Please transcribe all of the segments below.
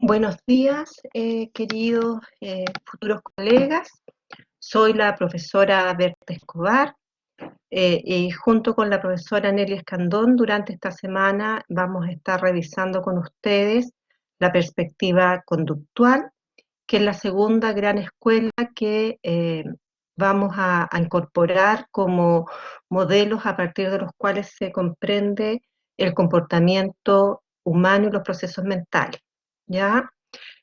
Buenos días, queridos futuros colegas. Soy la profesora Berta Escobar y junto con la profesora Nelly Escandón durante esta semana vamos a estar revisando con ustedes la perspectiva conductual, que es la segunda gran escuela que vamos a incorporar como modelos a partir de los cuales se comprende el comportamiento humano y los procesos mentales. ¿Ya?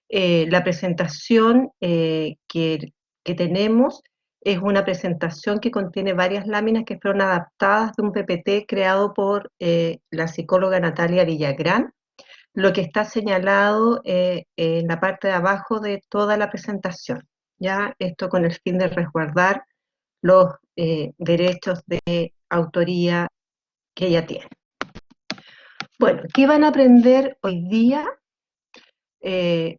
La presentación que tenemos es una presentación que contiene varias láminas que fueron adaptadas de un PPT creado por la psicóloga Natalia Villagrán, lo que está señalado en la parte de abajo de toda la presentación. ¿Ya? Esto con el fin de resguardar los derechos de autoría que ella tiene. Bueno, ¿qué van a aprender hoy día?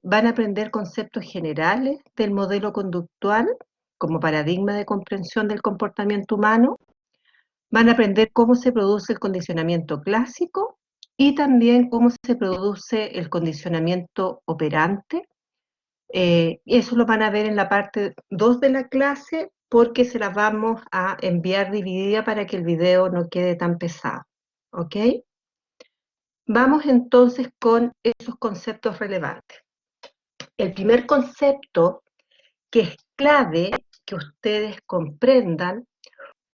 Van a aprender conceptos generales del modelo conductual como paradigma de comprensión del comportamiento humano. Van a aprender cómo se produce el condicionamiento clásico y también cómo se produce el condicionamiento operante. Eso lo van a ver en la parte 2 de la clase porque se las vamos a enviar dividida para que el video no quede tan pesado. ¿Ok? Vamos entonces con esos conceptos relevantes. El primer concepto que es clave que ustedes comprendan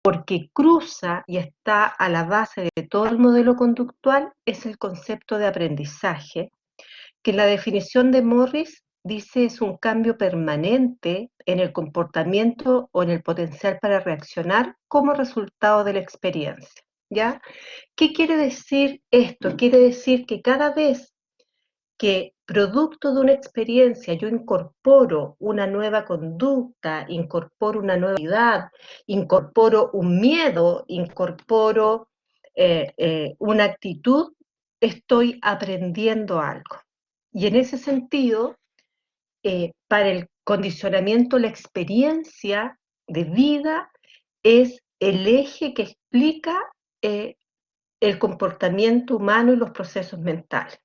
porque cruza y está a la base de todo el modelo conductual es el concepto de aprendizaje, que en la definición de Morris dice es un cambio permanente en el comportamiento o en el potencial para reaccionar como resultado de la experiencia. ¿Ya? ¿Qué quiere decir esto? Quiere decir que cada vez que producto de una experiencia yo incorporo una nueva conducta, incorporo una nueva actividad, incorporo un miedo, incorporo una actitud, estoy aprendiendo algo. Y en ese sentido, para el condicionamiento, la experiencia de vida es el eje que explica el comportamiento humano y los procesos mentales.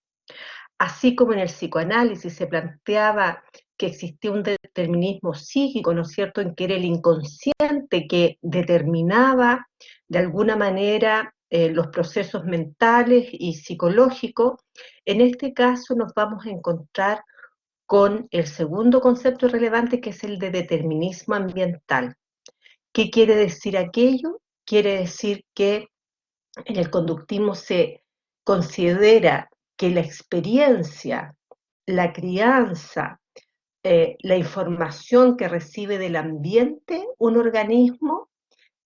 Así como en el psicoanálisis se planteaba que existía un determinismo psíquico, ¿no es cierto?, en que era el inconsciente que determinaba de alguna manera los procesos mentales y psicológicos, en este caso nos vamos a encontrar con el segundo concepto relevante, que es el de determinismo ambiental. ¿Qué quiere decir aquello? Quiere decir que en el conductismo se considera que la experiencia, la crianza, la información que recibe del ambiente un organismo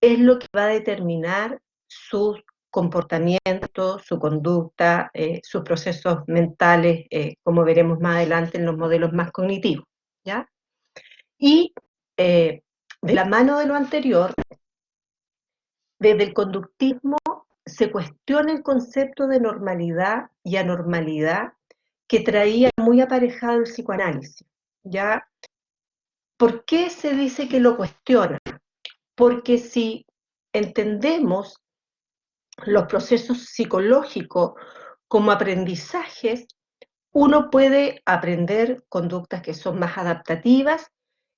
es lo que va a determinar su comportamiento, su conducta, sus procesos mentales, como veremos más adelante en los modelos más cognitivos. ¿Ya? Y de la mano de lo anterior, desde el conductismo se cuestiona el concepto de normalidad y anormalidad que traía muy aparejado el psicoanálisis. ¿Ya? ¿Por qué se dice que lo cuestiona? Porque si entendemos los procesos psicológicos como aprendizajes, uno puede aprender conductas que son más adaptativas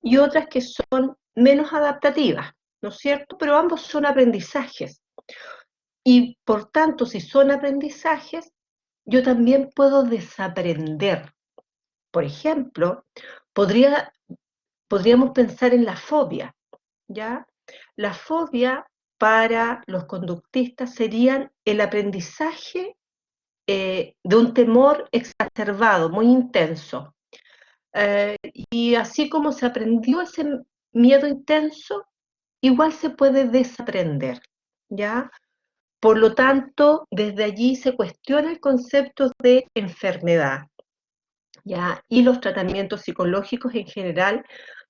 y otras que son menos adaptativas, ¿no es cierto? Pero ambos son aprendizajes. Y por tanto, si son aprendizajes, yo también puedo desaprender. Por ejemplo, podríamos pensar en la fobia, ¿ya? La fobia para los conductistas serían el aprendizaje de un temor exacerbado, muy intenso. Y así como se aprendió ese miedo intenso, igual se puede desaprender, ¿ya? Por lo tanto, desde allí se cuestiona el concepto de enfermedad, ¿ya? Y los tratamientos psicológicos en general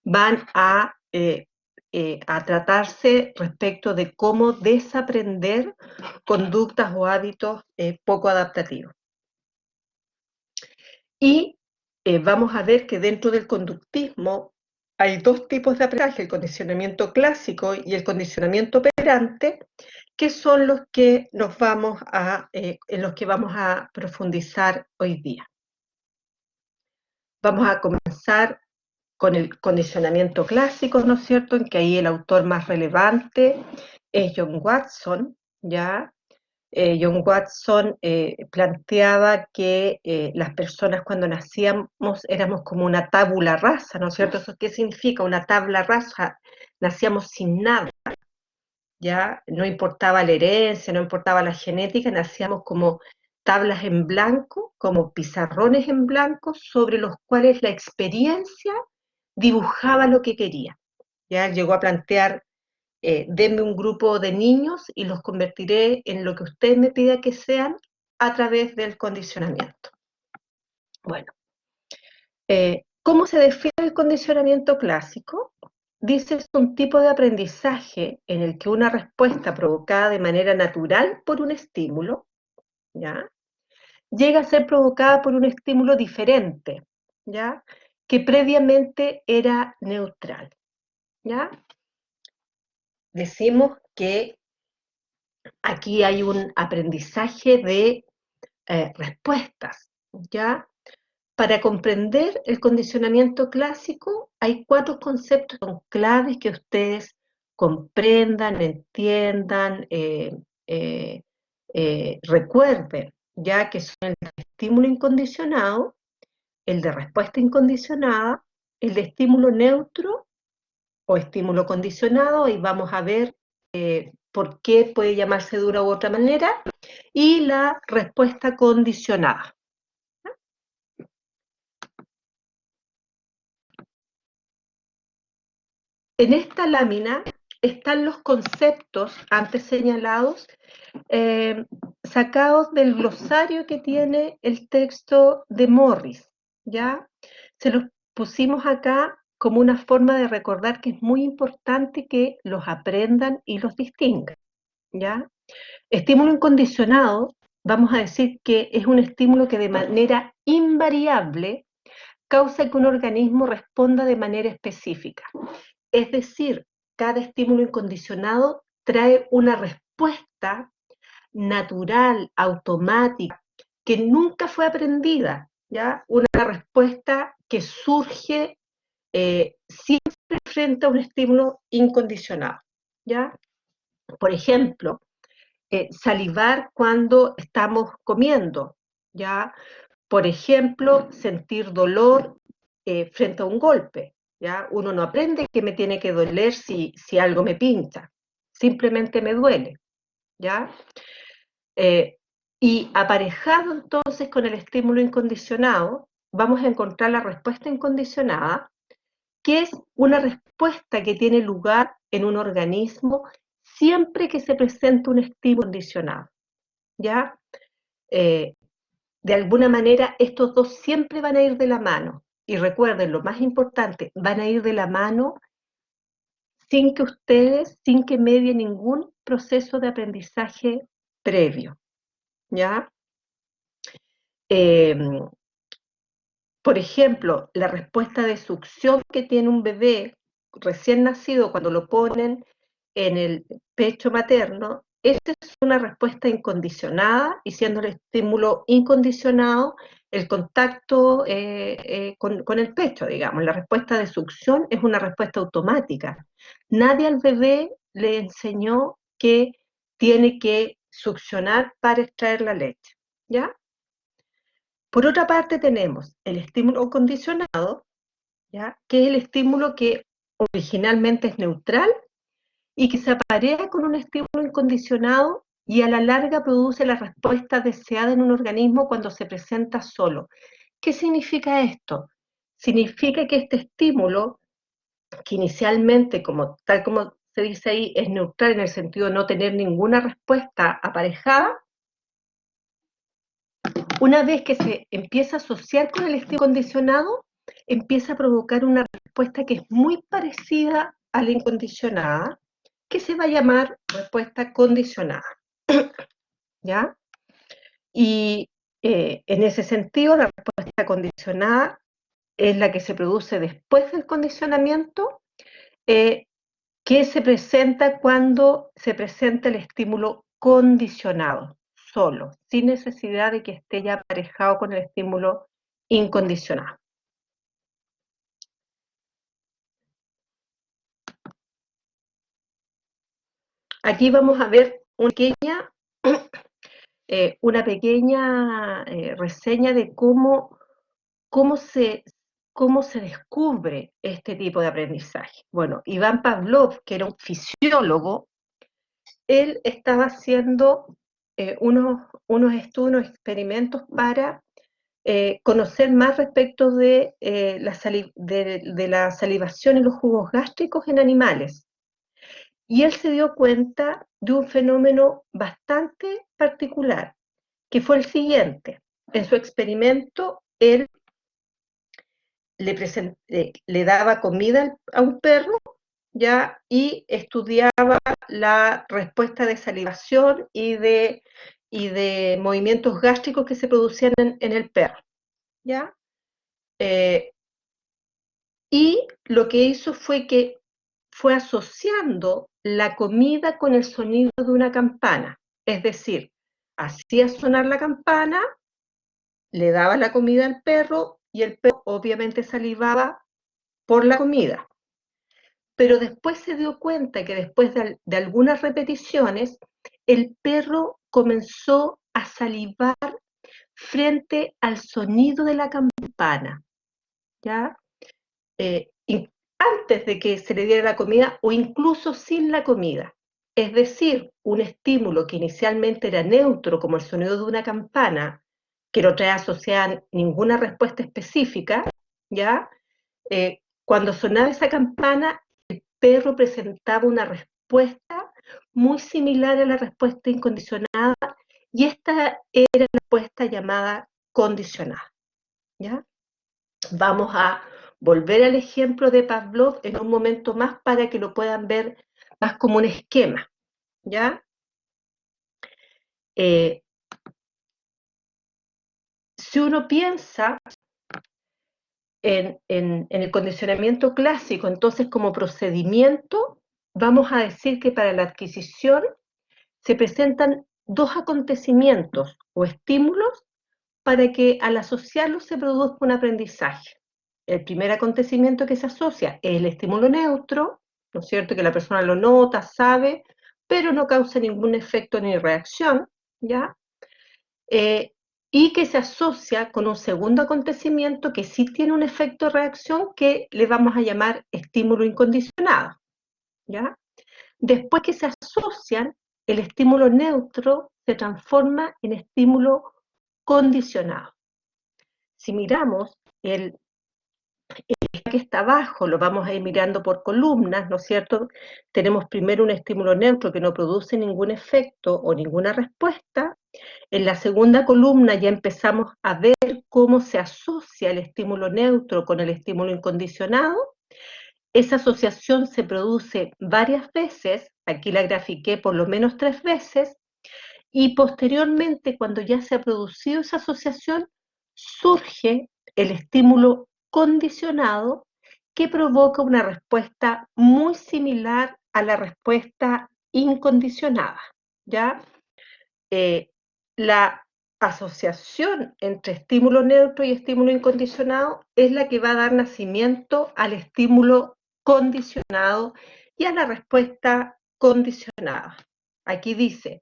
van a tratarse respecto de cómo desaprender conductas o hábitos poco adaptativos. Y vamos a ver que dentro del conductismo hay dos tipos de aprendizaje, el condicionamiento clásico y el condicionamiento operante, que son los que en los que vamos a profundizar hoy día. Vamos a comenzar con el condicionamiento clásico, ¿no es cierto?, en que ahí el autor más relevante es John Watson, ¿ya? John Watson planteaba que las personas cuando nacíamos éramos como una tabula rasa, ¿no es cierto? ¿Eso qué significa? Una tabla rasa, nacíamos sin nada, ¿ya? No importaba la herencia, no importaba la genética, nacíamos como tablas en blanco, como pizarrones en blanco, sobre los cuales la experiencia dibujaba lo que quería. ¿Ya? Llegó a plantear, denme un grupo de niños y los convertiré en lo que usted me pida que sean a través del condicionamiento. Bueno, ¿cómo se define el condicionamiento clásico? Dice, es un tipo de aprendizaje en el que una respuesta provocada de manera natural por un estímulo, ¿ya?, llega a ser provocada por un estímulo diferente, ¿ya?, que previamente era neutral, ¿ya? Decimos que aquí hay un aprendizaje de respuestas, ¿ya? Para comprender el condicionamiento clásico hay 4 conceptos que son claves que ustedes comprendan, entiendan, recuerden, ya que son el de estímulo incondicionado, el de respuesta incondicionada, el de estímulo neutro o estímulo condicionado, y vamos a ver por qué puede llamarse de una u otra manera, y la respuesta condicionada. En esta lámina están los conceptos antes señalados, sacados del glosario que tiene el texto de Morris, ¿ya? Se los pusimos acá como una forma de recordar que es muy importante que los aprendan y los distingan, ¿ya? Estímulo incondicionado, vamos a decir que es un estímulo que de manera invariable causa que un organismo responda de manera específica. Es decir, cada estímulo incondicionado trae una respuesta natural, automática, que nunca fue aprendida, ¿ya? Una respuesta que surge siempre frente a un estímulo incondicionado, ¿ya? Por ejemplo, salivar cuando estamos comiendo, ¿ya? Por ejemplo, sentir dolor frente a un golpe, ¿ya? Uno no aprende que me tiene que doler si algo me pincha, simplemente me duele, ¿ya? Y aparejado entonces con el estímulo incondicionado, vamos a encontrar la respuesta incondicionada, que es una respuesta que tiene lugar en un organismo siempre que se presenta un estímulo condicionado, ¿ya? De alguna manera estos dos siempre van a ir de la mano. Y recuerden, lo más importante, van a ir de la mano sin que medie ningún proceso de aprendizaje previo, ¿ya? Por ejemplo, la respuesta de succión que tiene un bebé recién nacido cuando lo ponen en el pecho materno, esa es una respuesta incondicionada, y siendo el estímulo incondicionado, el contacto con el pecho, digamos. La respuesta de succión es una respuesta automática. Nadie al bebé le enseñó que tiene que succionar para extraer la leche, ¿ya? Por otra parte tenemos el estímulo condicionado, ¿ya?, que es el estímulo que originalmente es neutral y que se apareja con un estímulo incondicionado y a la larga produce la respuesta deseada en un organismo cuando se presenta solo. ¿Qué significa esto? Significa que este estímulo, que inicialmente, tal como se dice ahí, es neutral en el sentido de no tener ninguna respuesta aparejada, una vez que se empieza a asociar con el estímulo condicionado, empieza a provocar una respuesta que es muy parecida a la incondicionada, que se va a llamar respuesta condicionada, ¿ya? Y en ese sentido, la respuesta condicionada es la que se produce después del condicionamiento, que se presenta cuando se presenta el estímulo condicionado, solo, sin necesidad de que esté ya aparejado con el estímulo incondicionado. Aquí vamos a ver una pequeña reseña de cómo se, cómo se descubre este tipo de aprendizaje. Bueno, Iván Pavlov, que era un fisiólogo, él estaba haciendo unos estudios, unos experimentos para conocer más respecto de la salivación en los jugos gástricos en animales. Y él se dio cuenta de un fenómeno bastante particular, que fue el siguiente. En su experimento, él le daba comida a un perro, ¿ya? Y estudiaba la respuesta de salivación y de movimientos gástricos que se producían en el perro, ¿ya? Eh, y lo que hizo fue que fue asociando la comida con el sonido de una campana. Es decir, hacía sonar la campana, le daba la comida al perro y el perro obviamente salivaba por la comida. Pero después se dio cuenta que después de algunas repeticiones, el perro comenzó a salivar frente al sonido de la campana, ¿ya? Antes de que se le diera la comida o incluso sin la comida. Es decir, un estímulo que inicialmente era neutro, como el sonido de una campana, que no trae asociada ninguna respuesta específica, ¿ya? Cuando sonaba esa campana, el perro presentaba una respuesta muy similar a la respuesta incondicionada, y esta era la respuesta llamada condicionada, ¿ya? Vamos a volver al ejemplo de Pavlov en un momento más para que lo puedan ver más como un esquema, ¿ya? Eh, si uno piensa en el condicionamiento clásico, entonces como procedimiento, vamos a decir que para la adquisición se presentan dos acontecimientos o estímulos para que al asociarlos se produzca un aprendizaje. El primer acontecimiento que se asocia es el estímulo neutro, ¿no es cierto? Que la persona lo nota, sabe, pero no causa ningún efecto ni reacción, ¿ya? Y que se asocia con un segundo acontecimiento que sí tiene un efecto de reacción que le vamos a llamar estímulo incondicionado, ¿ya? Después que se asocian, el estímulo neutro se transforma en estímulo condicionado. Si miramos el que está abajo, lo vamos a ir mirando por columnas, ¿no es cierto? Tenemos primero un estímulo neutro que no produce ningún efecto o ninguna respuesta. En la segunda columna ya empezamos a ver cómo se asocia el estímulo neutro con el estímulo incondicionado. Esa asociación se produce varias veces, aquí la grafiqué por lo menos 3 veces, y posteriormente, cuando ya se ha producido esa asociación, surge el estímulo condicionado que provoca una respuesta muy similar a la respuesta incondicionada, ¿ya? La asociación entre estímulo neutro y estímulo incondicionado es la que va a dar nacimiento al estímulo condicionado y a la respuesta condicionada. Aquí dice,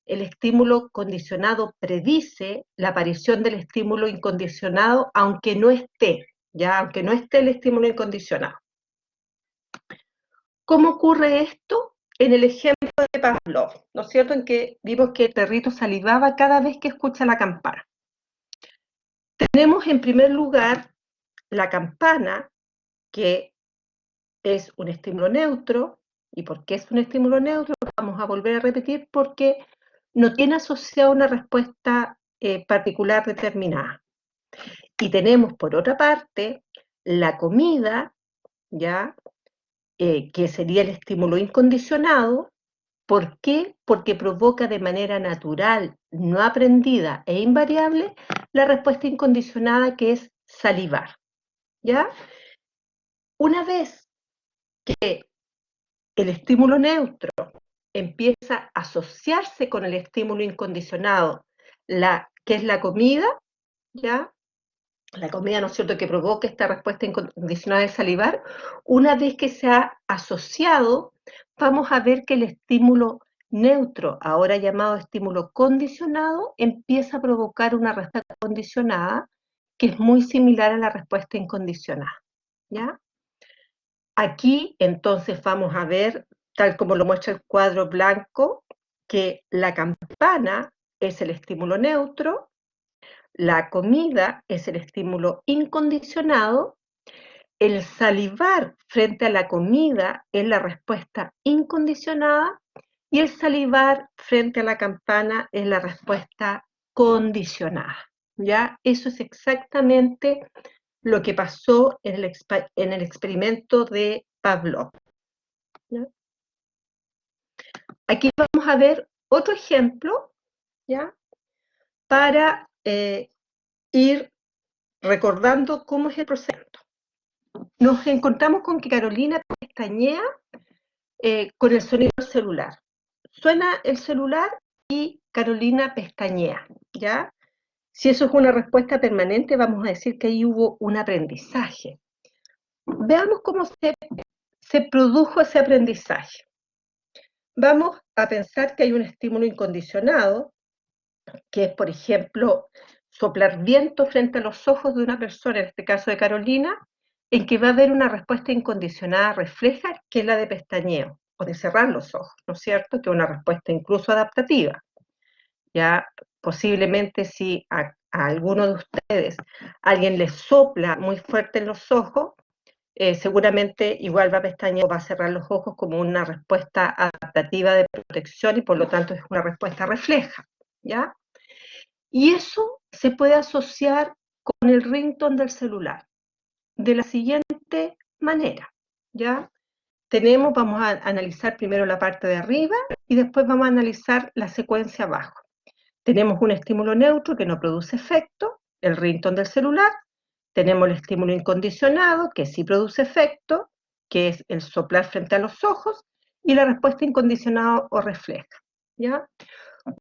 el estímulo condicionado predice la aparición del estímulo incondicionado aunque no esté, ya, aunque no esté el estímulo incondicionado. ¿Cómo ocurre esto? En el ejemplo de Pavlov, ¿no es cierto? En que vimos que el perrito salivaba cada vez que escucha la campana. Tenemos en primer lugar la campana, que es un estímulo neutro. ¿Y por qué es un estímulo neutro? Vamos a volver a repetir, porque no tiene asociada una respuesta particular determinada. Y tenemos por otra parte la comida, ¿ya? Que sería el estímulo incondicionado. ¿Por qué? Porque provoca de manera natural, no aprendida e invariable la respuesta incondicionada, que es salivar, ¿ya? Una vez que el estímulo neutro empieza a asociarse con el estímulo incondicionado, que es la comida, ¿ya? La comida, ¿no es cierto?, que provoca esta respuesta incondicionada de salivar. Una vez que se ha asociado, vamos a ver que el estímulo neutro, ahora llamado estímulo condicionado, empieza a provocar una respuesta condicionada que es muy similar a la respuesta incondicionada, ¿ya? Aquí entonces vamos a ver, tal como lo muestra el cuadro blanco, que la campana es el estímulo neutro, la comida es el estímulo incondicionado, el salivar frente a la comida es la respuesta incondicionada y el salivar frente a la campana es la respuesta condicionada. ¿Ya? Eso es exactamente lo que pasó en el experimento de Pavlov. ¿Ya? Aquí vamos a ver otro ejemplo, ¿ya? Para ir recordando cómo es el proceso. Nos encontramos con que Carolina pestañea con el sonido del celular. Suena el celular y Carolina pestañea, ¿ya? Si eso es una respuesta permanente, vamos a decir que ahí hubo un aprendizaje. Veamos cómo se produjo ese aprendizaje. Vamos a pensar que hay un estímulo incondicionado, que es, por ejemplo, soplar viento frente a los ojos de una persona, en este caso de Carolina, en que va a haber una respuesta incondicionada refleja, que es la de pestañeo, o de cerrar los ojos, ¿no es cierto? Que es una respuesta incluso adaptativa. Ya posiblemente si a alguno de ustedes alguien les sopla muy fuerte en los ojos, seguramente igual va a pestañear o va a cerrar los ojos como una respuesta adaptativa de protección y por lo tanto es una respuesta refleja, ¿ya? Y eso se puede asociar con el ringtone del celular de la siguiente manera, ¿ya? Vamos a analizar primero la parte de arriba y después vamos a analizar la secuencia abajo. Tenemos un estímulo neutro que no produce efecto, el ringtone del celular. Tenemos el estímulo incondicionado, que sí produce efecto, que es el soplar frente a los ojos, y la respuesta incondicionada o refleja, ¿ya?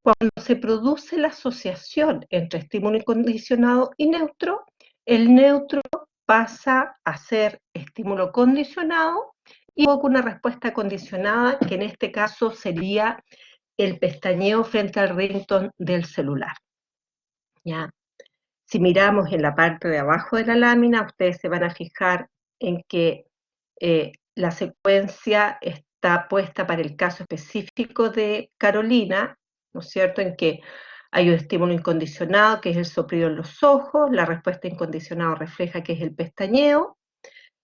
Cuando se produce la asociación entre estímulo incondicionado y neutro, el neutro pasa a ser estímulo condicionado y provoca una respuesta condicionada, que en este caso sería el pestañeo frente al ringtone del celular, ¿ya? Si miramos en la parte de abajo de la lámina, ustedes se van a fijar en que la secuencia está puesta para el caso específico de Carolina, ¿no es cierto?, en que hay un estímulo incondicionado, que es el soplido en los ojos, la respuesta incondicionada refleja que es el pestañeo,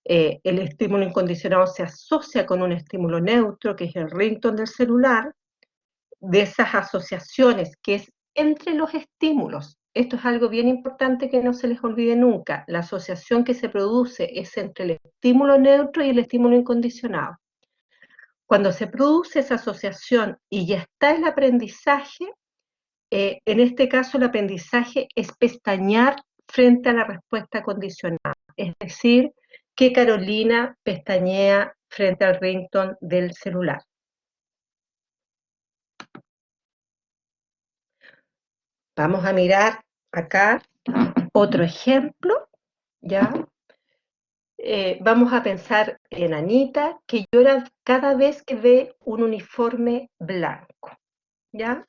el estímulo incondicionado se asocia con un estímulo neutro, que es el ringtone del celular, de esas asociaciones que es entre los estímulos. Esto es algo bien importante que no se les olvide nunca. La asociación que se produce es entre el estímulo neutro y el estímulo incondicionado. Cuando se produce esa asociación y ya está el aprendizaje, en este caso el aprendizaje es pestañear frente a la respuesta condicionada. Es decir, que Carolina pestañea frente al ringtone del celular. Vamos a mirar acá otro ejemplo, ¿ya? Vamos a pensar en Anita, que llora cada vez que ve un uniforme blanco, ¿ya?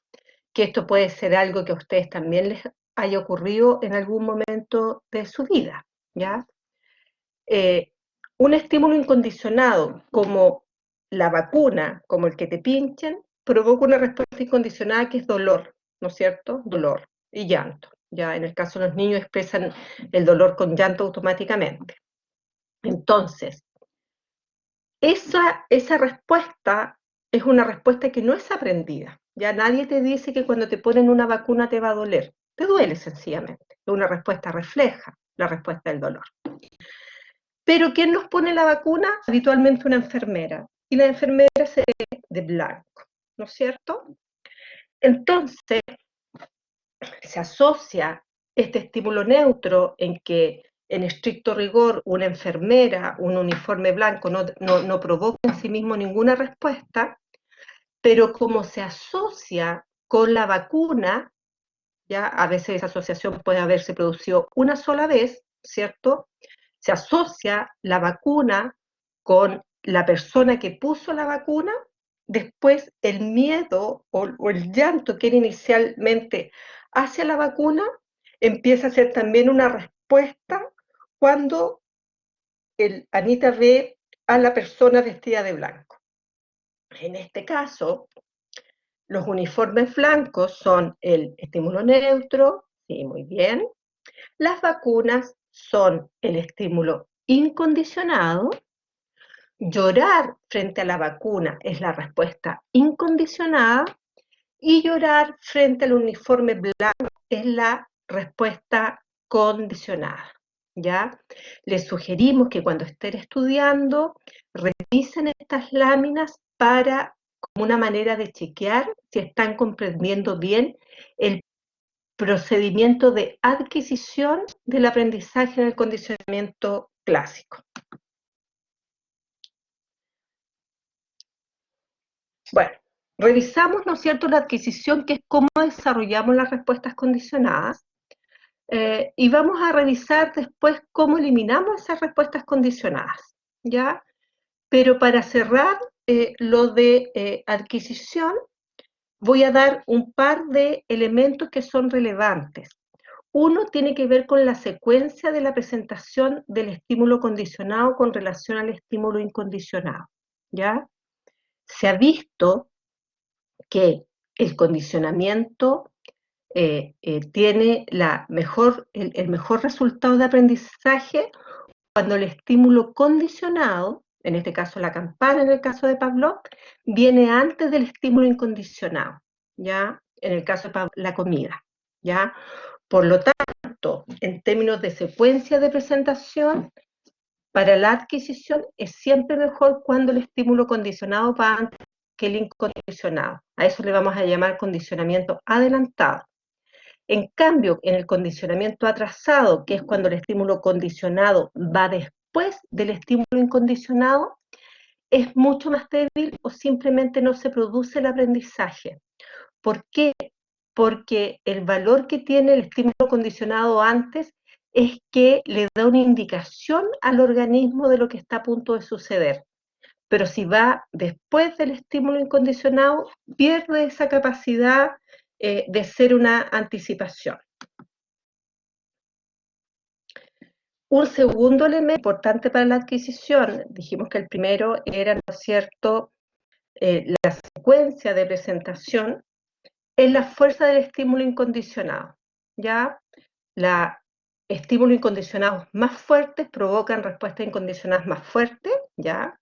Que esto puede ser algo que a ustedes también les haya ocurrido en algún momento de su vida, ¿ya? Un estímulo incondicionado como la vacuna, como el que te pinchen, provoca una respuesta incondicionada que es dolor, ¿no es cierto? Dolor y llanto. Ya en el caso de los niños expresan el dolor con llanto automáticamente. Entonces, esa respuesta es una respuesta que no es aprendida. Ya nadie te dice que cuando te ponen una vacuna te va a doler. Te duele sencillamente. Es una respuesta refleja la respuesta del dolor. Pero ¿quién nos pone la vacuna? Habitualmente una enfermera. Y la enfermera se ve de blanco, ¿no es cierto? Entonces, se asocia este estímulo neutro en que, en estricto rigor, una enfermera, un uniforme blanco no provoca en sí mismo ninguna respuesta, pero como se asocia con la vacuna, ya a veces esa asociación puede haberse producido una sola vez, ¿cierto? Se asocia la vacuna con la persona que puso la vacuna, después el miedo o el llanto que era inicialmente hacia la vacuna empieza a ser también una respuesta cuando Anita ve a la persona vestida de blanco. En este caso, los uniformes blancos son el estímulo neutro, sí, muy bien. Las vacunas son el estímulo incondicionado. Llorar frente a la vacuna es la respuesta incondicionada y llorar frente al uniforme blanco es la respuesta condicionada. ¿Ya? Les sugerimos que cuando estén estudiando revisen estas láminas para como una manera de chequear si están comprendiendo bien el procedimiento de adquisición del aprendizaje en el condicionamiento clásico. Bueno, revisamos, ¿no es cierto?, la adquisición, que es cómo desarrollamos las respuestas condicionadas, y vamos a revisar después cómo eliminamos esas respuestas condicionadas, ¿ya? Pero para cerrar lo de adquisición, voy a dar un par de elementos que son relevantes. Uno tiene que ver con la secuencia de la presentación del estímulo condicionado con relación al estímulo incondicionado, ¿ya? Se ha visto que el condicionamiento tiene el mejor resultado de aprendizaje cuando el estímulo condicionado, en este caso la campana, en el caso de Pavlov, viene antes del estímulo incondicionado, ¿ya? En el caso de la comida, ¿ya? Por lo tanto, en términos de secuencia de presentación, para la adquisición es siempre mejor cuando el estímulo condicionado va antes que el incondicionado. A eso le vamos a llamar condicionamiento adelantado. En cambio, en el condicionamiento atrasado, que es cuando el estímulo condicionado va después del estímulo incondicionado, es mucho más débil o simplemente no se produce el aprendizaje. ¿Por qué? Porque el valor que tiene el estímulo condicionado antes es que le da una indicación al organismo de lo que está a punto de suceder. Pero si va después del estímulo incondicionado, pierde esa capacidad de ser una anticipación. Un segundo elemento importante para la adquisición, dijimos que el primero era, ¿no es cierto?, la secuencia de presentación, es la fuerza del estímulo incondicionado, ¿ya? Los estímulos incondicionados más fuertes provocan respuestas incondicionadas más fuertes, ¿ya?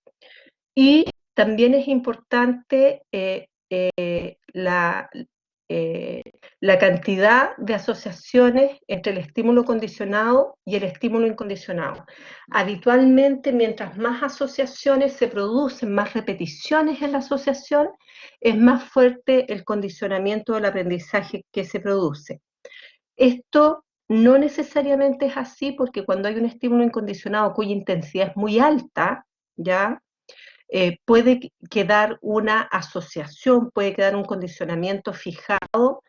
Y también es importante la cantidad de asociaciones entre el estímulo condicionado y el estímulo incondicionado. Habitualmente, mientras más asociaciones se producen, más repeticiones en la asociación, es más fuerte el condicionamiento del aprendizaje que se produce. Esto no necesariamente es así, porque cuando hay un estímulo incondicionado cuya intensidad es muy alta, ¿ya? Puede quedar una asociación, puede quedar un condicionamiento fijado,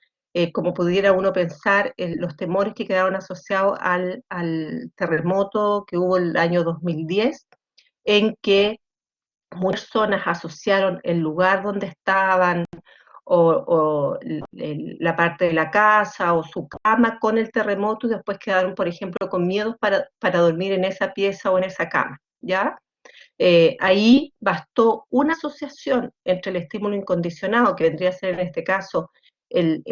como pudiera uno pensar en los temores que quedaron asociados al terremoto que hubo el año 2010, en que muchas personas asociaron el lugar donde estaban o la parte de la casa o su cama con el terremoto, y después quedaron, por ejemplo, con miedos para dormir en esa pieza o en esa cama, ¿ya? Ahí bastó una asociación entre el estímulo incondicionado, que vendría a ser en este caso el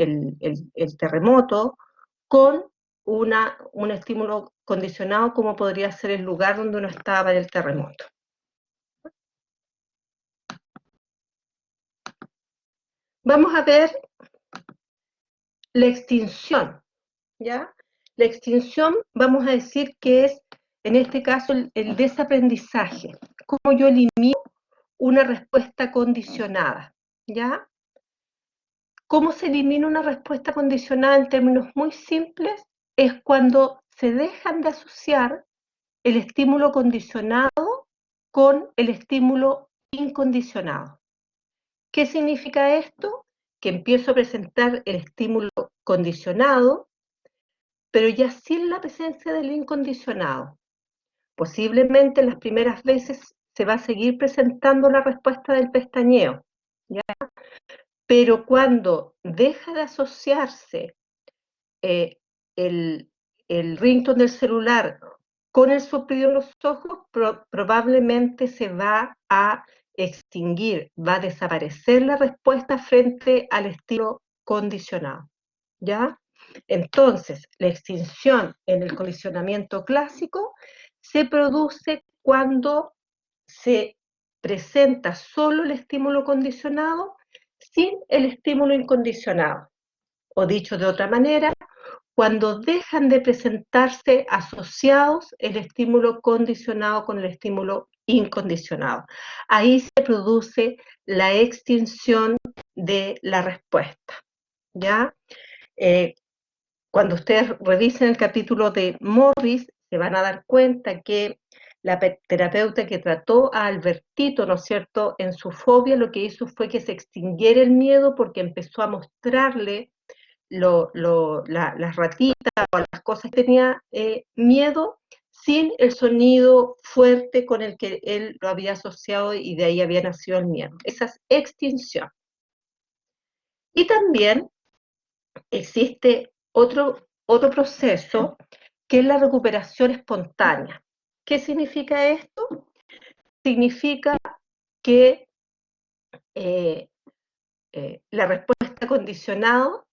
terremoto, con un estímulo condicionado como podría ser el lugar donde uno estaba en el terremoto. Vamos a ver la extinción, ¿ya? La extinción, vamos a decir que es, en este caso, el desaprendizaje. Cómo yo elimino una respuesta condicionada, ¿ya? ¿Cómo se elimina una respuesta condicionada en términos muy simples? Es cuando se dejan de asociar el estímulo condicionado con el estímulo incondicionado. ¿Qué significa esto? Que empiezo a presentar el estímulo condicionado, pero ya sin la presencia del incondicionado. Posiblemente las primeras veces se va a seguir presentando la respuesta del pestañeo, ¿ya? Pero cuando deja de asociarse eh, el, el ringtone del celular con el soplido en los ojos, probablemente se va a extinguir, va a desaparecer la respuesta frente al estímulo condicionado, ¿ya? Entonces, la extinción en el condicionamiento clásico se produce cuando se presenta solo el estímulo condicionado sin el estímulo incondicionado. O dicho de otra manera, cuando dejan de presentarse asociados el estímulo condicionado con el estímulo incondicionado. Ahí se produce la extinción de la respuesta, ¿ya? Cuando ustedes revisen el capítulo de Morris, se van a dar cuenta que la terapeuta que trató a Albertito, ¿no es cierto?, en su fobia, lo que hizo fue que se extinguiera el miedo porque empezó a mostrarle las ratitas o las cosas que tenía miedo sin el sonido fuerte con el que él lo había asociado y de ahí había nacido el miedo. Esa es extinción. Y también existe otro proceso que es la recuperación espontánea. ¿Qué significa esto? Significa que la respuesta condicionada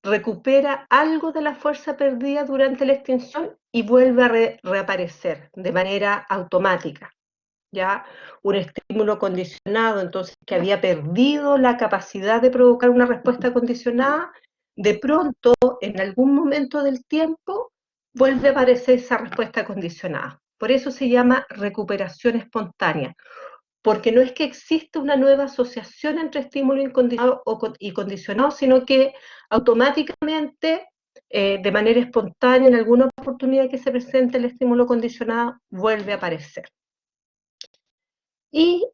recupera algo de la fuerza perdida durante la extinción y vuelve a reaparecer de manera automática. ¿Ya? Un estímulo condicionado, entonces, que había perdido la capacidad de provocar una respuesta condicionada, de pronto, en algún momento del tiempo, vuelve a aparecer esa respuesta condicionada. Por eso se llama recuperación espontánea, porque no es que exista una nueva asociación entre estímulo incondicionado y condicionado, sino que automáticamente, de manera espontánea, en alguna oportunidad que se presente el estímulo condicionado, vuelve a aparecer. Y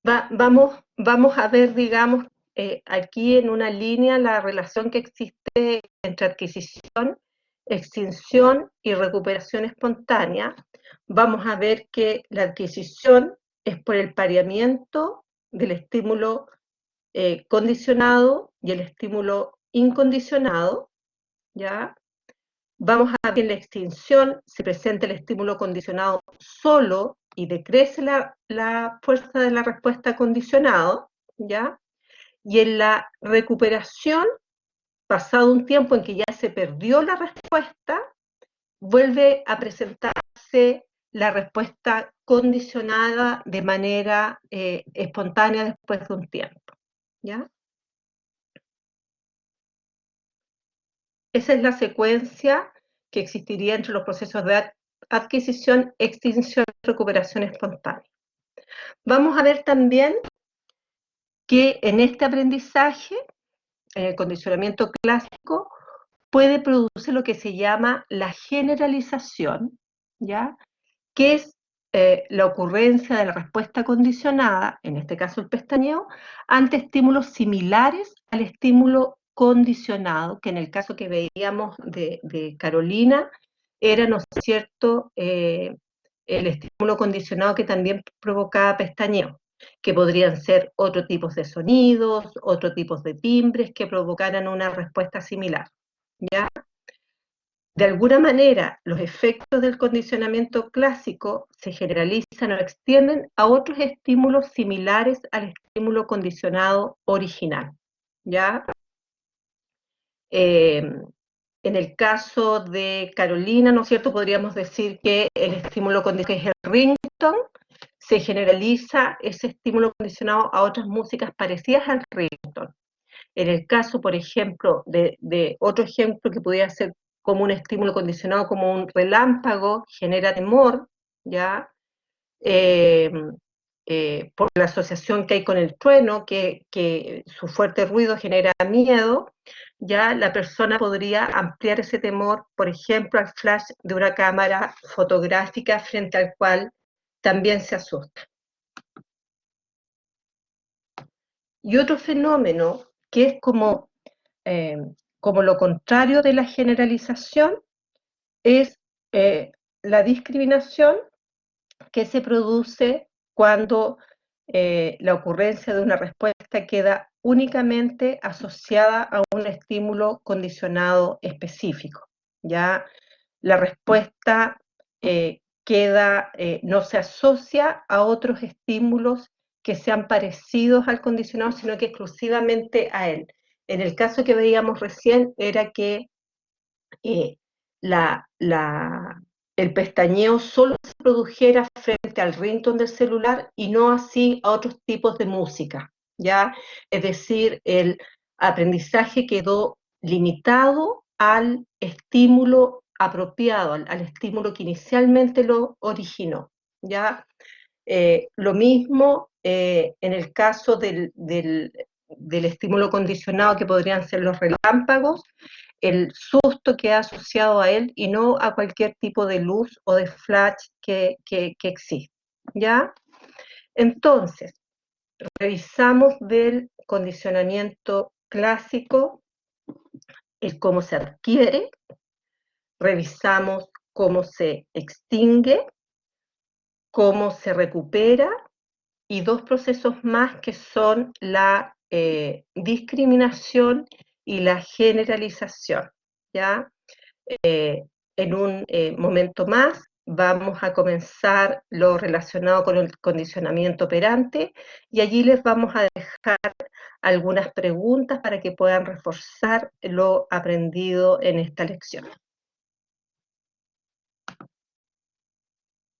vamos a ver, digamos, aquí en una línea la relación que existe entre adquisición, extinción y recuperación espontánea. Vamos a ver que la adquisición es por el pareamiento del estímulo condicionado y el estímulo incondicionado, ¿ya? Vamos a ver que en la extinción se presenta el estímulo condicionado solo y decrece la fuerza de la respuesta condicionado, ¿ya? Y en la recuperación, pasado un tiempo en que ya se perdió la respuesta, vuelve a presentarse la respuesta condicionada de manera espontánea después de un tiempo, ¿ya? Esa es la secuencia que existiría entre los procesos de adquisición, extinción y recuperación espontánea. Vamos a ver también que en este aprendizaje, en el condicionamiento clásico, puede producir lo que se llama la generalización, ¿ya? Que es la ocurrencia de la respuesta condicionada, en este caso el pestañeo, ante estímulos similares al estímulo condicionado, que en el caso que veíamos de Carolina, era, ¿no es cierto?, el estímulo condicionado que también provocaba pestañeo, que podrían ser otros tipos de sonidos, otros tipos de timbres que provocaran una respuesta similar, ¿ya? De alguna manera, los efectos del condicionamiento clásico se generalizan o extienden a otros estímulos similares al estímulo condicionado original, ¿ya? En el caso de Carolina, ¿no es cierto?, podríamos decir que el estímulo condicionado, que es el ringtone, se generaliza ese estímulo condicionado a otras músicas parecidas al ringtone. En el caso, por ejemplo, de otro ejemplo que pudiera ser como un estímulo condicionado, como un relámpago, genera temor, ¿ya? Eh, por la asociación que hay con el trueno, que su fuerte ruido genera miedo, ya la persona podría ampliar ese temor, por ejemplo, al flash de una cámara fotográfica frente al cual también se asusta. Y otro fenómeno que es como lo contrario de la generalización, es la discriminación que se produce cuando la ocurrencia de una respuesta queda únicamente asociada a un estímulo condicionado específico. ¿Ya? La respuesta no se asocia a otros estímulos que sean parecidos al condicionado, sino que exclusivamente a él. En el caso que veíamos recién era que eh, el pestañeo solo se produjera frente al ringtone del celular y no así a otros tipos de música, ¿ya? Es decir, el aprendizaje quedó limitado al estímulo apropiado, al estímulo que inicialmente lo originó, ¿ya? Lo mismo en el caso del estímulo condicionado, que podrían ser los relámpagos, el susto que ha asociado a él y no a cualquier tipo de luz o de flash que existe, ¿ya? Entonces, revisamos del condicionamiento clásico el cómo se adquiere, revisamos cómo se extingue, cómo se recupera y dos procesos más que son la discriminación y la generalización, ¿ya? En un momento más vamos a comenzar lo relacionado con el condicionamiento operante y allí les vamos a dejar algunas preguntas para que puedan reforzar lo aprendido en esta lección.